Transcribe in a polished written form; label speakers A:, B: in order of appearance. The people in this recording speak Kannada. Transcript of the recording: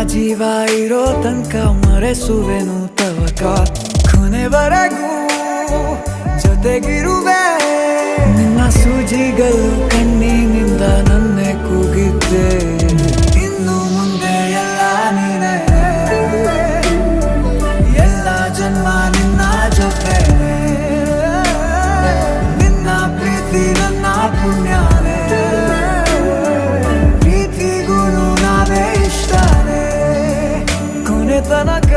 A: ಜೀವ ಇರೋ ತನಕ ಮರೆಸುವೆನು ತವಕ ಕೊನೆವರೆಗೂ ಜೊತೆಗಿರುವೆ ನಿನ್ನ ಸೂಜಿಗಳು ಕಣ್ಣಿನಿಂದ ನನ್ನೆ ಕೂಗಿದ್ದೆ ಇನ್ನು ಮುಂದೆ ಎಲ್ಲ ನೀನೇ ಎಲ್ಲ ಜನ್ಮ ನಿನ್ನ ಜೊತೆ ನಿನ್ನ ಪ್ರೀತಿ ನನ್ನ ಪುಣ್ಯನೇ ಪ್ರೀತಿಗೂ ನಾವೇ ಇಷ್ಟನೇ ಕೊನೆ ತನಕ